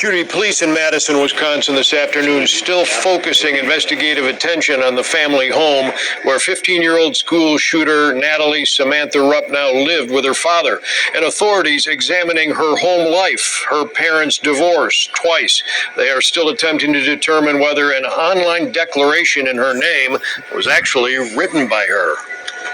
Judy, police in Madison, Wisconsin this afternoon still focusing investigative attention on the family home where 15-year-old school shooter Natalie Samantha Rupnow lived with her father, and authorities examining her home life, her parents' divorce twice. They are still attempting to determine whether an online declaration in her name was actually written by her.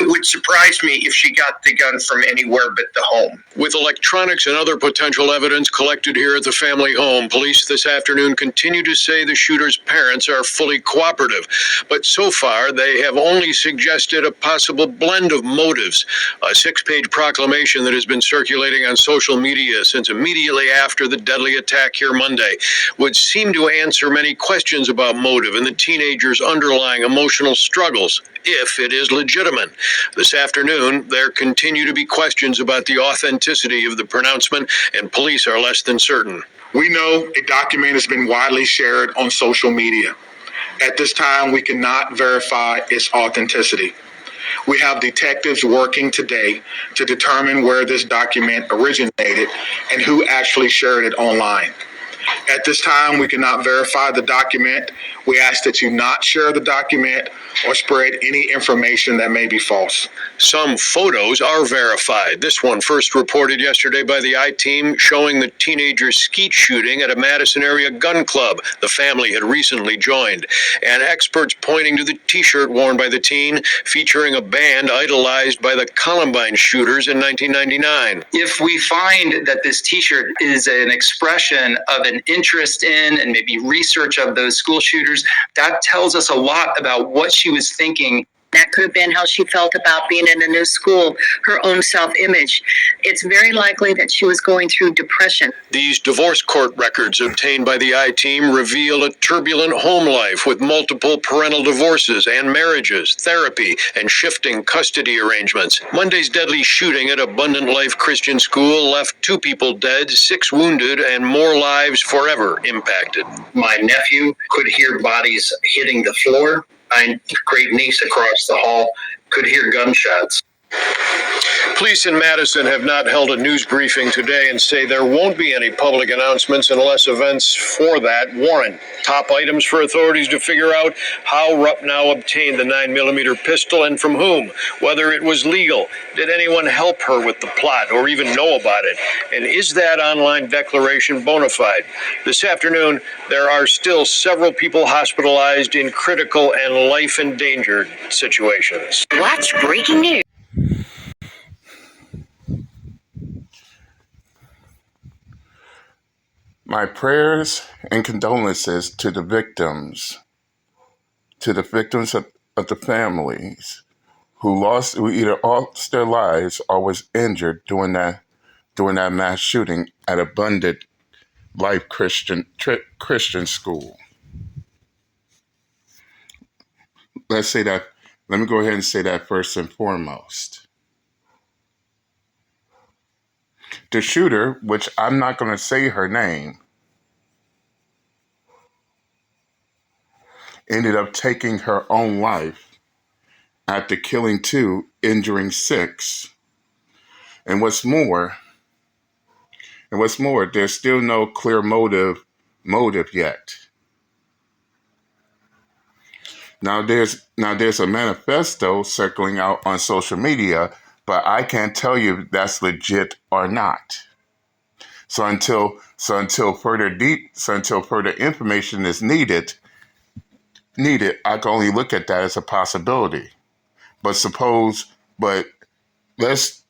It would surprise me if she got the gun from anywhere but the home. With electronics and other potential evidence collected here at the family home, police this afternoon continue to say the shooter's parents are fully cooperative. But so far, they have only suggested a possible blend of motives. A 6-page proclamation that has been circulating on social media since immediately after the deadly attack here Monday would seem to answer many questions about motive and the teenager's underlying emotional struggles, if it is legitimate. This afternoon, there continue to be questions about the authenticity of the pronouncement, and police are less than certain. We know a document has been widely shared on social media. At this time, we cannot verify its authenticity. We have detectives working today to determine where this document originated and who actually shared it online. At this time, we cannot verify the document. We ask that you not share the document or spread any information that may be false. Some photos are verified. This one first reported yesterday by the I-Team showing the teenager's skeet shooting at a Madison area gun club the family had recently joined. And experts pointing to the t-shirt worn by the teen featuring a band idolized by the Columbine shooters in 1999. If we find that this t-shirt is an expression of an interest in and maybe research of those school shooters, that tells us a lot about what she was thinking. That could have been how she felt about being in a new school, her own self-image. It's very likely that she was going through depression. These divorce court records obtained by the I-Team reveal a turbulent home life with multiple parental divorces and marriages, therapy, and shifting custody arrangements. Monday's deadly shooting at Abundant Life Christian School left 2 people dead, 6 wounded, and more lives forever impacted. My nephew could hear bodies hitting the floor. My great niece across the hall could hear gunshots. Police in Madison have not held a news briefing today and say there won't be any public announcements unless events for that warrant. Top items for authorities to figure out: how Rupnow obtained the 9mm pistol and from whom, whether it was legal, did anyone help her with the plot or even know about it, and is that online declaration bona fide? This afternoon, there are still several people hospitalized in critical and life-endangered situations. Watch breaking news. My prayers and condolences to the victims of the families who either lost their lives or was injured during that mass shooting at Abundant Life Christian School. Let me go ahead and say that first and foremost. The shooter, which I'm not going to say her name, ended up taking her own life after killing 2, injuring 6. And what's more, there's still no clear motive yet. Now there's a manifesto circling out on social media, but I can't tell you if that's legit or not. So until further information is needed, I can only look at that as a possibility. But let's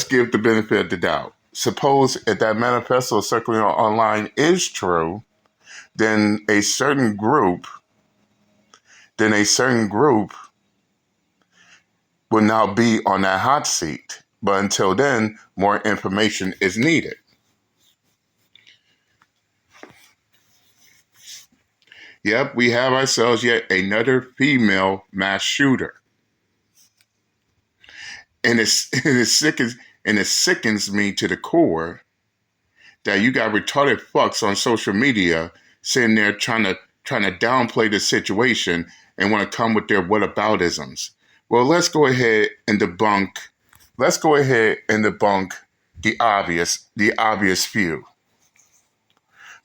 give the benefit of the doubt. Suppose if that manifesto circling online is true, then a certain group will now be on that hot seat. But until then, more information is needed. Yep, we have ourselves yet another female mass shooter. And it sickens me to the core that you got retarded fucks on social media sitting there trying to downplay the situation and want to come with their whataboutisms. Well, let's go ahead and debunk the obvious few.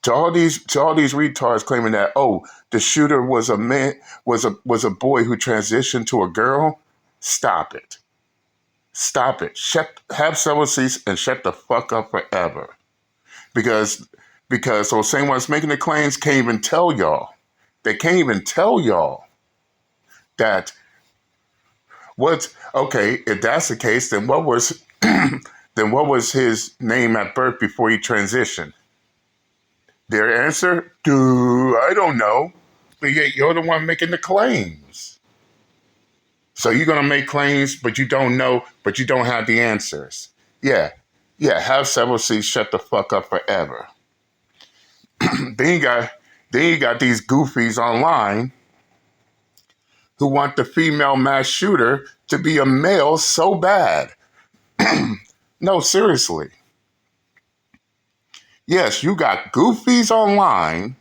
To all these retards claiming that, oh, the shooter was a man, was a boy who transitioned to a girl. Stop it. Stop it. Have several seats and shut the fuck up forever. Because those same ones making the claims can't even tell y'all. They can't even tell y'all that what's okay. If that's the case, then what was then what was his name at birth before he transitioned? Their answer? I don't know. But yet you're the one making the claims. So you're gonna make claims, but you don't know, but you don't have the answers. Yeah. Yeah, have several seats, shut the fuck up forever. Then you got these goofies online who want the female mass shooter to be a male so bad. No, seriously. Yes, you got goofies online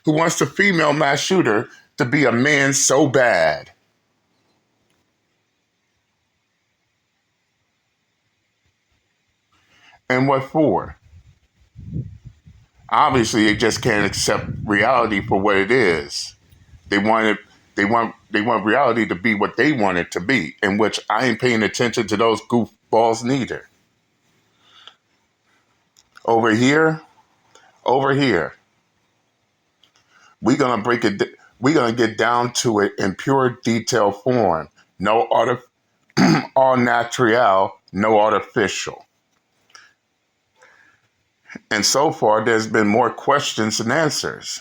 who wants the female mass shooter to be a man so bad. And what for? Obviously, they just can't accept reality for what it is. They want it. They want reality to be what they want it to be, in which I ain't paying attention to those goofballs neither. Over here, over here, we're gonna break it. We're gonna get down to it in pure detail form. No all natural, no artificial. And so far, there's been more questions than answers.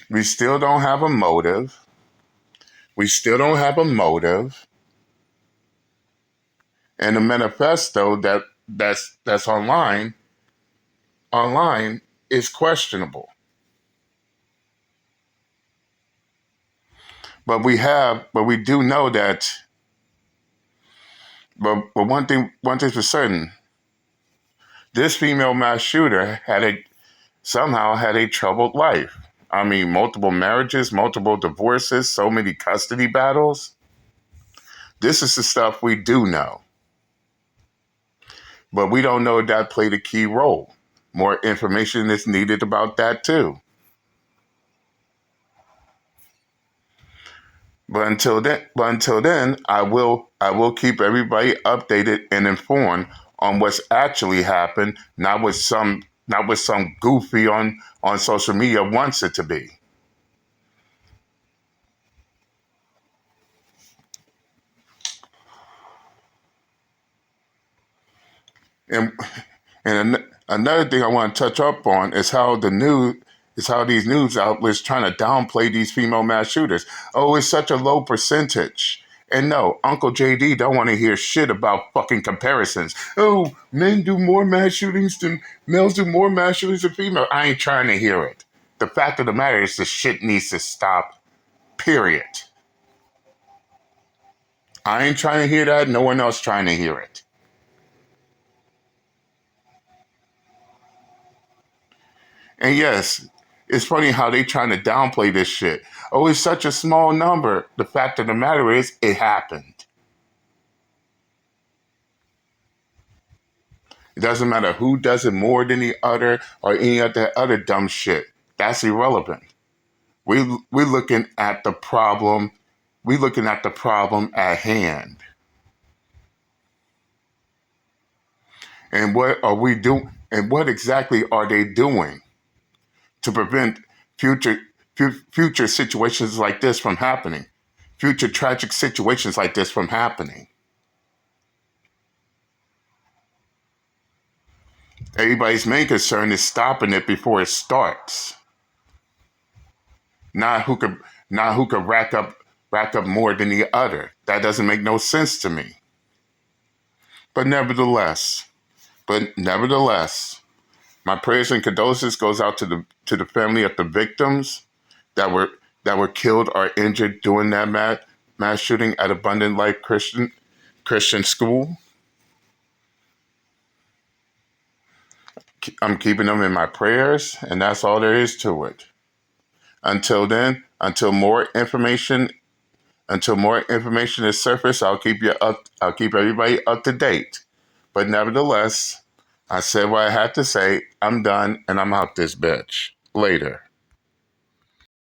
We still don't have a motive. We still don't have a motive. And the manifesto that's online is questionable. But we do know that. But one thing's for certain: this female mass shooter somehow had a troubled life. I mean, multiple marriages, multiple divorces, so many custody battles. This is the stuff we do know. But we don't know that played a key role. More information is needed about that too. But until then, I will keep everybody updated and informed on what's actually happened, not with some goofy on social media wants it to be. And another thing I want to touch up on is how these news outlets trying to downplay these female mass shooters. Oh, it's such a low percentage. And no, Uncle JD don't want to hear shit about fucking comparisons. Oh, men do more mass shootings than males do more mass shootings than females. I ain't trying to hear it. The fact of the matter is the shit needs to stop. Period. I ain't trying to hear that. No one else trying to hear it. And yes, it's funny how they trying to downplay this shit. Oh, it's such a small number. The fact of the matter is, it happened. It doesn't matter who does it more than the other or any other dumb shit. That's irrelevant. We're looking at the problem. We're looking at the problem at hand. And what are we doing? And what exactly are they doing to prevent future future situations like this from happening? Future tragic situations like this from happening. Everybody's main concern is stopping it before it starts. Not who could rack up more than the other. That doesn't make no sense to me. But nevertheless, my prayers and condolences goes out to the family of the victims that were killed or injured during that mass shooting at Abundant Life Christian School. I'm keeping them in my prayers, and that's all there is to it. Until then, until more information is surfaced, I'll keep everybody up to date. But nevertheless, I said what I had to say. I'm done, and I'm out this bitch. Later.